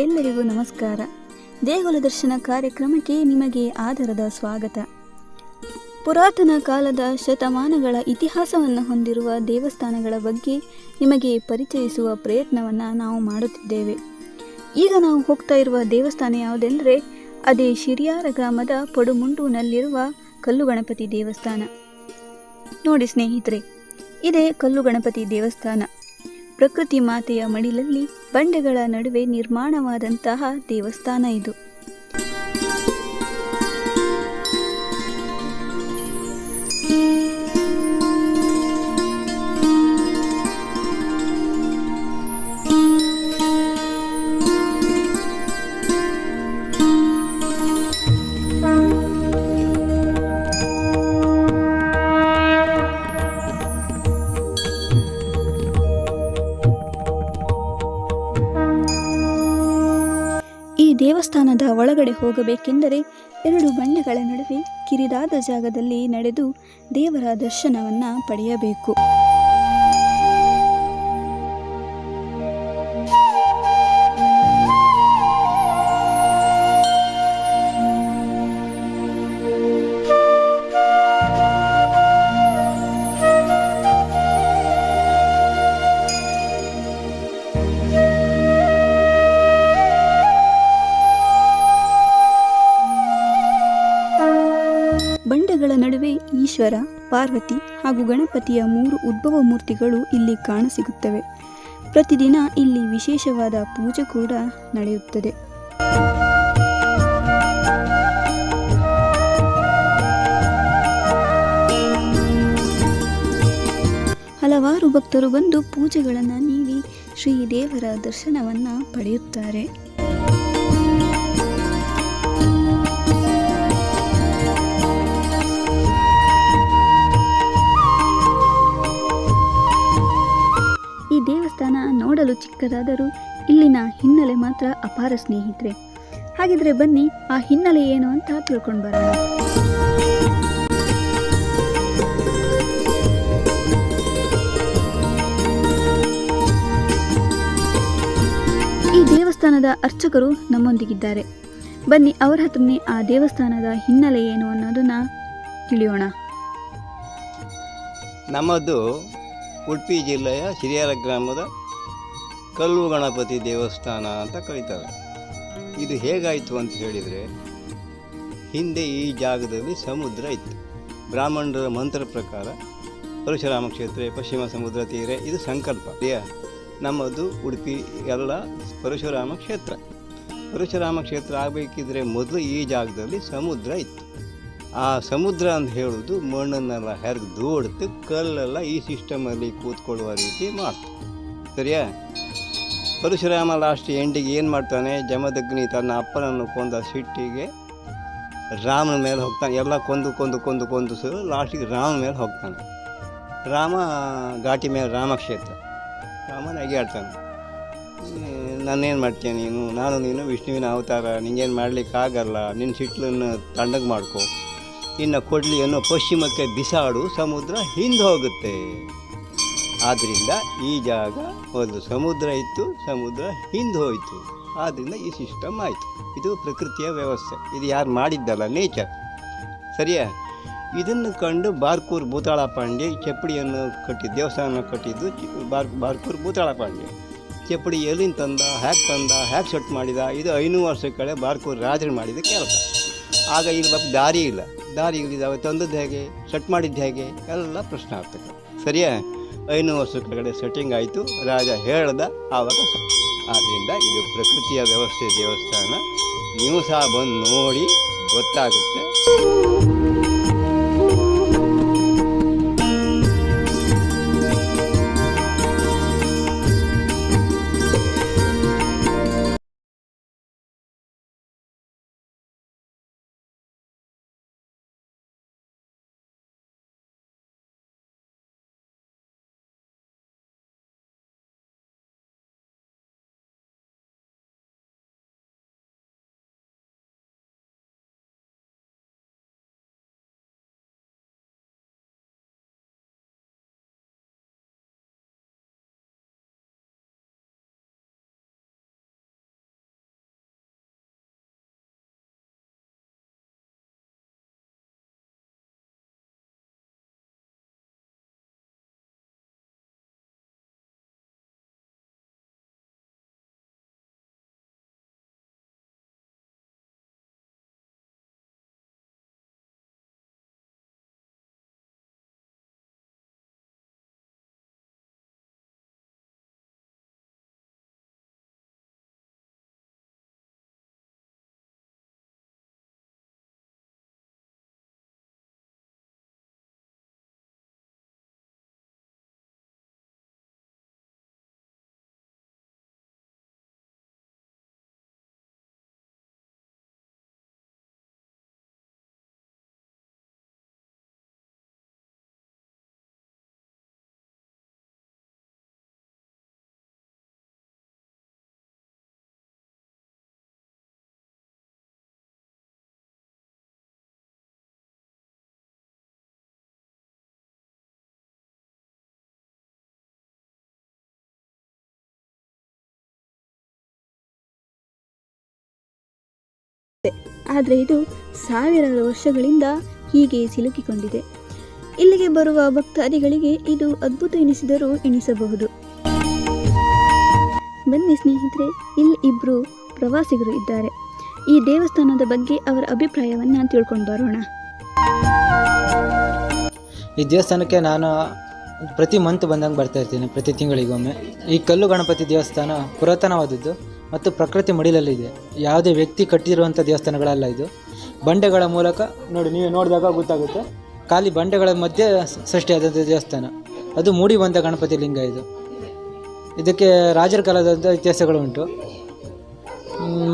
ಎಲ್ಲರಿಗೂ ನಮಸ್ಕಾರ. ದೇಗುಲ ದರ್ಶನ ಕಾರ್ಯಕ್ರಮಕ್ಕೆ ನಿಮಗೆ ಆದರದ ಸ್ವಾಗತ. ಪುರಾತನ ಕಾಲದ ಶತಮಾನಗಳ ಇತಿಹಾಸವನ್ನು ಹೊಂದಿರುವ ದೇವಸ್ಥಾನಗಳ ಬಗ್ಗೆ ನಿಮಗೆ ಪರಿಚಯಿಸುವ ಪ್ರಯತ್ನವನ್ನು ನಾವು ಮಾಡುತ್ತಿದ್ದೇವೆ. ಈಗ ನಾವು ಹೋಗ್ತಾ ಇರುವ ದೇವಸ್ಥಾನ ಯಾವುದೆಂದರೆ ಅದೇ ಶಿರಿಯಾರ ಗ್ರಾಮದ ಪಡುಮುಂಡೂನಲ್ಲಿರುವ ಕಲ್ಲು ಗಣಪತಿ ದೇವಸ್ಥಾನ. ನೋಡಿ ಸ್ನೇಹಿತರೆ, ಇದೇ ಕಲ್ಲು ಗಣಪತಿ ದೇವಸ್ಥಾನ. ಪ್ರಕೃತಿ ಮಾತೆಯ ಮಡಿಲಲ್ಲಿ ಬಂಡೆಗಳ ನಡುವೆ ನಿರ್ಮಾಣವಾದಂತಹ ದೇವಸ್ಥಾನ ಇದು. ಈ ದೇವಸ್ಥಾನದ ಒಳಗಡೆ ಹೋಗಬೇಕೆಂದರೆ 2 ಬಂಡೆಗಳ ನಡುವೆ ಕಿರಿದಾದ ಜಾಗದಲ್ಲಿ ನಡೆದು ದೇವರ ದರ್ಶನವನ್ನು ಪಡೆಯಬೇಕು. ಬಂಡೆಗಳ ನಡುವೆ ಈಶ್ವರ, ಪಾರ್ವತಿ ಹಾಗೂ ಗಣಪತಿಯ 3 ಉದ್ಭವ ಮೂರ್ತಿಗಳು ಇಲ್ಲಿ ಕಾಣಸಿಗುತ್ತವೆ. ಪ್ರತಿದಿನ ಇಲ್ಲಿ ವಿಶೇಷವಾದ ಪೂಜೆ ಕೂಡ ನಡೆಯುತ್ತದೆ. ಹಲವಾರು ಭಕ್ತರು ಬಂದು ಪೂಜೆಗಳನ್ನು ನೀಡಿ ಶ್ರೀ ದೇವರ ದರ್ಶನವನ್ನು ಪಡೆಯುತ್ತಾರೆ. ಈ ದೇವಸ್ಥಾನ ನೋಡಲು ಚಿಕ್ಕದಾದರೂ ಇಲ್ಲಿನ ಹಿನ್ನೆಲೆ ಮಾತ್ರ ಅಪಾರ ಸ್ನೇಹಿತರೆ. ಹಾಗಿದ್ರೆ ಬನ್ನಿ ಆ ಹಿನ್ನೆಲೆ ಏನು ಅಂತ ತಿಳ್ಕೊಂಡು ಬರೋಣ. ಈ ದೇವಸ್ಥಾನದ ಅರ್ಚಕರು ನಮ್ಮೊಂದಿಗಿದ್ದಾರೆ. ಬನ್ನಿ ಅವರ ಹತ್ರನೇ ಆ ದೇವಸ್ಥಾನದ ಹಿನ್ನೆಲೆ ಏನು ಅನ್ನೋದನ್ನ ತಿಳಿಯೋಣ. ನಮ್ಮದು ಉಡುಪಿ ಜಿಲ್ಲೆಯ ಶಿರಿಯಾರ ಗ್ರಾಮದ ಕಲ್ಲು ಗಣಪತಿ ದೇವಸ್ಥಾನ ಅಂತ ಕರೀತಾರೆ. ಇದು ಹೇಗಾಯಿತು ಅಂತ ಹೇಳಿದರೆ, ಹಿಂದೆ ಈ ಜಾಗದಲ್ಲಿ ಸಮುದ್ರ ಇತ್ತು. ಬ್ರಾಹ್ಮಣರ ಮಂತ್ರ ಪ್ರಕಾರ ಪರಶುರಾಮ ಕ್ಷೇತ್ರ, ಪಶ್ಚಿಮ ಸಮುದ್ರ ತೀರ, ಇದು ಸಂಕಲ್ಪ. ನಮ್ಮದು ಉಡುಪಿ ಎಲ್ಲ ಪರಶುರಾಮ ಕ್ಷೇತ್ರ. ಪರಶುರಾಮ ಕ್ಷೇತ್ರ ಆಗಬೇಕಿದ್ರೆ ಮೊದಲು ಈ ಜಾಗದಲ್ಲಿ ಸಮುದ್ರ ಇತ್ತು. ಆ ಸಮುದ್ರ ಅಂತ ಹೇಳೋದು ಮಣ್ಣನ್ನೆಲ್ಲ ಹೆರ್ಗೆ ದೂಡ್ತು, ಕಲ್ಲೆಲ್ಲ ಈ ಸಿಸ್ಟಮಲ್ಲಿ ಕೂತ್ಕೊಳ್ಳುವ ರೀತಿ ಮಾಡ್ತು. ಸರಿಯಾ? ಪರಶುರಾಮ ಲಾಸ್ಟ್ ಎಂಡಿಗೆ ಏನು ಮಾಡ್ತಾನೆ, ಜಮದಗ್ನಿ ತನ್ನ ಅಪ್ಪನನ್ನು ಕೊಂದ ಸಿಟ್ಟಿಗೆ ರಾಮನ ಮೇಲೆ ಹೋಗ್ತಾನೆ. ಎಲ್ಲ ಕೊಂದು ಲಾಸ್ಟಿಗೆ ರಾಮನ ಮೇಲೆ ಹೋಗ್ತಾನೆ. ರಾಮ ಘಾಟಿ ಮೇಲೆ ರಾಮಕ್ಷೇತ್ರ. ರಾಮನ ಅಗೆಯಾಡ್ತಾನೆ, ನಾನೇನು ಮಾಡ್ತೇನೆ ನೀನು ವಿಷ್ಣುವಿನ ಅವತಾರ, ನಿಂಗೇನು ಮಾಡಲಿಕ್ಕಾಗಲ್ಲ, ನಿನ್ನ ಸಿಟ್ಲನ್ನು ತಣ್ಣಗೆ ಮಾಡ್ಕೊ, ಇನ್ನು ಕೊಡಲಿ ಅನ್ನೋ ಪಶ್ಚಿಮಕ್ಕೆ ಬಿಸಾಡು, ಸಮುದ್ರ ಹಿಂದೆ ಹೋಗುತ್ತೆ. ಆದ್ದರಿಂದ ಈ ಜಾಗ ಮೊದಲು ಸಮುದ್ರ ಇತ್ತು, ಸಮುದ್ರ ಹಿಂದೆ ಹೋಯಿತು. ಆದ್ದರಿಂದ ಈ ಸಿಸ್ಟಮ್ ಆಯಿತು. ಇದು ಪ್ರಕೃತಿಯ ವ್ಯವಸ್ಥೆ. ಇದು ಯಾರು ಮಾಡಿದ್ದಲ್ಲ, ನೇಚರ್. ಸರಿಯಾ? ಇದನ್ನು ಕಂಡು ಬಾರ್ಕೂರು ಭೂತಾಳ ಪಾಂಡೆ ಚಪ್ಪಡಿಯನ್ನು ಕಟ್ಟಿದ್ದು, ದೇವಸ್ಥಾನ ಕಟ್ಟಿದ್ದು ಬಾರ್ಕೂರು ಭೂತಾಳ ಪಾಂಡೆ. ಚಪ್ಪಡಿ ಎಲ್ಲಿಂದ ತಂದ, ಹ್ಯಾಕ್ ಸೆಟ್ ಮಾಡಿದ? ಇದು 500 ವರ್ಷ ಕಡೆ ಬಾರ್ಕೂರು ರಾಜರು ಮಾಡಿದ ಕೆಲಸ. ಆಗ ಈಗ ದಾರಿ ಇಲ್ಲ, ದಾರಿಗಳಿದ್ದಾವೆ, ತಂದದ್ದು ಹೇಗೆ, ಸೆಟ್ ಮಾಡಿದ್ದು ಹೇಗೆ, ಎಲ್ಲ ಪ್ರಶ್ನೆ ಆಗ್ತದೆ. ಸರಿಯಾ? 500 ವರ್ಷ ಕೆಳಗಡೆ ಸೆಟ್ಟಿಂಗ್ ಆಯಿತು, ರಾಜ ಹೇಳ್ದ, ಆವಾಗ ಆದ್ದರಿಂದ ಇದು ಪ್ರಕೃತಿಯ ವ್ಯವಸ್ಥೆ ದೇವಸ್ಥಾನ. ನೀವು ಸಹ ಬಂದು ನೋಡಿ ಗೊತ್ತಾಗುತ್ತೆ. ಆದರೆ ಇದು ಸಾವಿರಾರು ವರ್ಷಗಳಿಂದ ಹೀಗೆ ಸಿಲುಕಿಕೊಂಡಿದೆ. ಇಲ್ಲಿಗೆ ಬರುವ ಭಕ್ತಾದಿಗಳಿಗೆ ಇದು ಅದ್ಭುತ ಎನಿಸಿದರೂ ಎನಿಸಬಹುದು. ಬನ್ನಿ ಸ್ನೇಹಿತರೆ, ಇಲ್ಲಿ ಇಬ್ಬರು ಪ್ರವಾಸಿಗರು ಇದ್ದಾರೆ. ಈ ದೇವಸ್ಥಾನದ ಬಗ್ಗೆ ಅವರ ಅಭಿಪ್ರಾಯವನ್ನು ತಿಳ್ಕೊಂಡು ಬರೋಣ. ಈ ದೇವಸ್ಥಾನಕ್ಕೆ ನಾನು ಪ್ರತಿ ಮಂತ್ ಬಂದಂಗೆ ಬರ್ತಾ ಇರ್ತೀನಿ, ಪ್ರತಿ ತಿಂಗಳಿಗೊಮ್ಮೆ. ಈ ಕಲ್ಲು ಗಣಪತಿ ದೇವಸ್ಥಾನ ಪುರಾತನವಾದದ್ದು ಮತ್ತು ಪ್ರಕೃತಿ ಮಡಿಲಲ್ಲಿದೆ. ಯಾವುದೇ ವ್ಯಕ್ತಿ ಕಟ್ಟಿರುವಂಥ ದೇವಸ್ಥಾನಗಳಲ್ಲ ಇದು. ಬಂಡೆಗಳ ಮೂಲಕ ನೋಡಿ, ನೀವು ನೋಡಿದಾಗ ಗೊತ್ತಾಗುತ್ತೆ, ಖಾಲಿ ಬಂಡೆಗಳ ಮಧ್ಯೆ ಸೃಷ್ಟಿಯಾದಂಥ ದೇವಸ್ಥಾನ. ಅದು ಮೂಡಿ ಬಂದ ಗಣಪತಿ ಲಿಂಗ ಇದು. ಇದಕ್ಕೆ ರಾಜರ ಕಾಲದಂಥ ಇತಿಹಾಸಗಳು ಉಂಟು.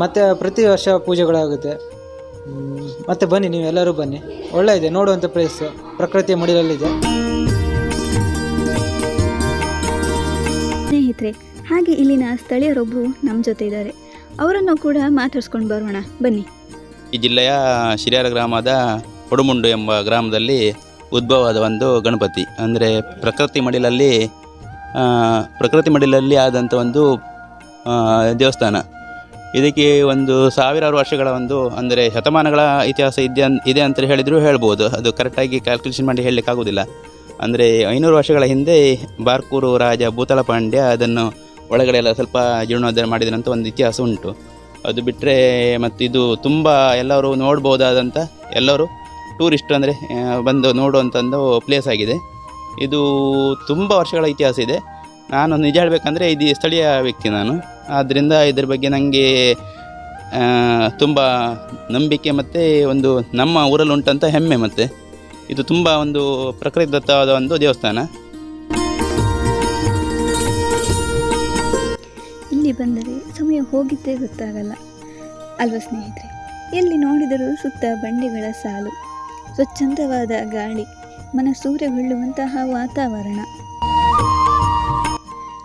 ಮತ್ತು ಪ್ರತಿ ವರ್ಷ ಪೂಜೆಗಳಾಗುತ್ತೆ. ಮತ್ತು ಬನ್ನಿ, ನೀವೆಲ್ಲರೂ ಬನ್ನಿ, ಒಳ್ಳೆ ಇದೆ ನೋಡುವಂಥ ಪ್ಲೇಸ್, ಪ್ರಕೃತಿಯ ಮಡಿಲಲ್ಲಿದೆ. ಸ್ನೇಹಿತರೆ, ಹಾಗೆ ಇಲ್ಲಿನ ಸ್ಥಳೀಯರೊಬ್ಬರು ನಮ್ಮ ಜೊತೆ ಇದ್ದಾರೆ. ಅವರನ್ನು ಕೂಡ ಮಾತಾಡ್ಸ್ಕೊಂಡು ಬರೋಣ ಬನ್ನಿ. ಈ ಜಿಲ್ಲೆಯ ಶಿರ್ಯಾರ ಗ್ರಾಮದ ಕೊಡುಮುಂಡು ಎಂಬ ಗ್ರಾಮದಲ್ಲಿ ಉದ್ಭವವಾದ ಒಂದು ಗಣಪತಿ. ಅಂದರೆ ಪ್ರಕೃತಿ ಮಡಿಲಲ್ಲಿ ಆದಂಥ ಒಂದು ದೇವಸ್ಥಾನ. ಇದಕ್ಕೆ ಒಂದು ಸಾವಿರಾರು ವರ್ಷಗಳ ಅಂದರೆ ಶತಮಾನಗಳ ಇತಿಹಾಸ ಇದೆ ಅಂತ ಹೇಳಿದರೂ ಹೇಳ್ಬೋದು. ಅದು ಕರೆಕ್ಟಾಗಿ ಕ್ಯಾಲ್ಕುಲೇಷನ್ ಮಾಡಿ ಹೇಳಲಿಕ್ಕಾಗೋದಿಲ್ಲ. ಅಂದರೆ 500 ವರ್ಷಗಳ ಹಿಂದೆ ಬಾರ್ಕೂರು ರಾಜ ಭೂತಳ ಪಾಂಡ್ಯ ಅದನ್ನು ಒಳಗಡೆ ಎಲ್ಲ ಸ್ವಲ್ಪ ಜೀರ್ಣೋದ್ಧಾರ ಮಾಡಿದಂಥ ಒಂದು ಇತಿಹಾಸ ಉಂಟು. ಅದು ಬಿಟ್ಟರೆ ಮತ್ತು ಇದು ತುಂಬ ಎಲ್ಲರೂ ನೋಡ್ಬೋದಾದಂಥ, ಎಲ್ಲರೂ ಟೂರಿಸ್ಟ್ ಅಂದರೆ ಬಂದು ನೋಡುವಂಥ ಒಂದು ಪ್ಲೇಸ್ ಆಗಿದೆ. ಇದು ತುಂಬ ವರ್ಷಗಳ ಇತಿಹಾಸ ಇದೆ. ನಾನು ನಿಜ ಹೇಳಬೇಕಂದ್ರೆ ಇದು ಸ್ಥಳೀಯ ವ್ಯಕ್ತಿ ನಾನು. ಆದ್ದರಿಂದ ಇದ್ರ ಬಗ್ಗೆ ನನಗೆ ತುಂಬ ನಂಬಿಕೆ ಮತ್ತು ಒಂದು ನಮ್ಮ ಊರಲ್ಲಿ ಉಂಟಂಥ ಹೆಮ್ಮೆ. ಮತ್ತು ಇದು ತುಂಬ ಒಂದು ಪ್ರಕೃತಿದತ್ತವಾದ ಒಂದು ದೇವಸ್ಥಾನ. ಇಲ್ಲಿ ಬಂದರೆ ಸಮಯ ಹೋಗಿದ್ದೇ ಗೊತ್ತಾಗಲ್ಲ ಅಲ್ವಾ ಸ್ನೇಹಿತರೆ? ಎಲ್ಲಿ ನೋಡಿದರೂ ಸುತ್ತ ಬಂಡೆಗಳ ಸಾಲು, ಸ್ವಚ್ಛಂದವಾದ ಗಾಳಿ, ಮನಸೂರೆಗೊಳ್ಳುವಂತಹ ವಾತಾವರಣ.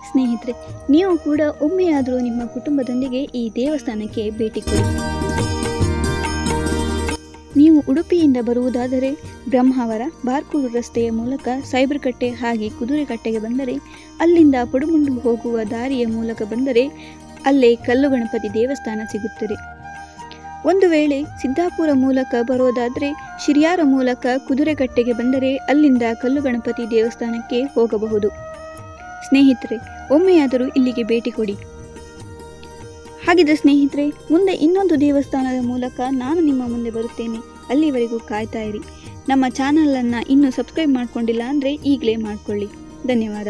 ಸ್ನೇಹಿತರೆ, ನೀವು ಕೂಡ ಒಮ್ಮೆಯಾದರೂ ನಿಮ್ಮ ಕುಟುಂಬದೊಂದಿಗೆ ಈ ದೇವಸ್ಥಾನಕ್ಕೆ ಭೇಟಿ ಕೊಡಿ. ನೀವು ಉಡುಪಿಯಿಂದ ಬರುವುದಾದರೆ ಬ್ರಹ್ಮಾವರ ಬಾರ್ಕೂರು ರಸ್ತೆಯ ಮೂಲಕ ಸೈಬರ್ಕಟ್ಟೆ ಹಾಗೆ ಕುದುರೆಕಟ್ಟೆಗೆ ಬಂದರೆ, ಅಲ್ಲಿಂದ ಪಡುಮುಂಡು ಹೋಗುವ ದಾರಿಯ ಮೂಲಕ ಬಂದರೆ ಅಲ್ಲೇ ಕಲ್ಲು ಗಣಪತಿ ದೇವಸ್ಥಾನ ಸಿಗುತ್ತದೆ. ಒಂದು ವೇಳೆ ಸಿದ್ದಾಪುರ ಮೂಲಕ ಬರೋದಾದರೆ ಶಿರ್ಯಾರ ಮೂಲಕ ಕುದುರೆಕಟ್ಟೆಗೆ ಬಂದರೆ ಅಲ್ಲಿಂದ ಕಲ್ಲು ಗಣಪತಿ ದೇವಸ್ಥಾನಕ್ಕೆ ಹೋಗಬಹುದು. ಸ್ನೇಹಿತರೆ, ಒಮ್ಮೆಯಾದರೂ ಇಲ್ಲಿಗೆ ಭೇಟಿ ಕೊಡಿ. ಹಾಗಿದ್ರೆ ಸ್ನೇಹಿತರೆ, ಮುಂದೆ ಇನ್ನೊಂದು ದೇವಸ್ಥಾನದ ಮೂಲಕ ನಾನು ನಿಮ್ಮ ಮುಂದೆ ಬರುತ್ತೇನೆ. ಅಲ್ಲಿವರೆಗೂ ಕಾಯ್ತಾ ಇರಿ. ನಮ್ಮ ಚಾನಲನ್ನು ಇನ್ನೂ ಸಬ್ಸ್ಕ್ರೈಬ್ ಮಾಡಿಕೊಂಡಿಲ್ಲ ಅಂದರೆ ಈಗಲೇ ಮಾಡಿಕೊಳ್ಳಿ. ಧನ್ಯವಾದ.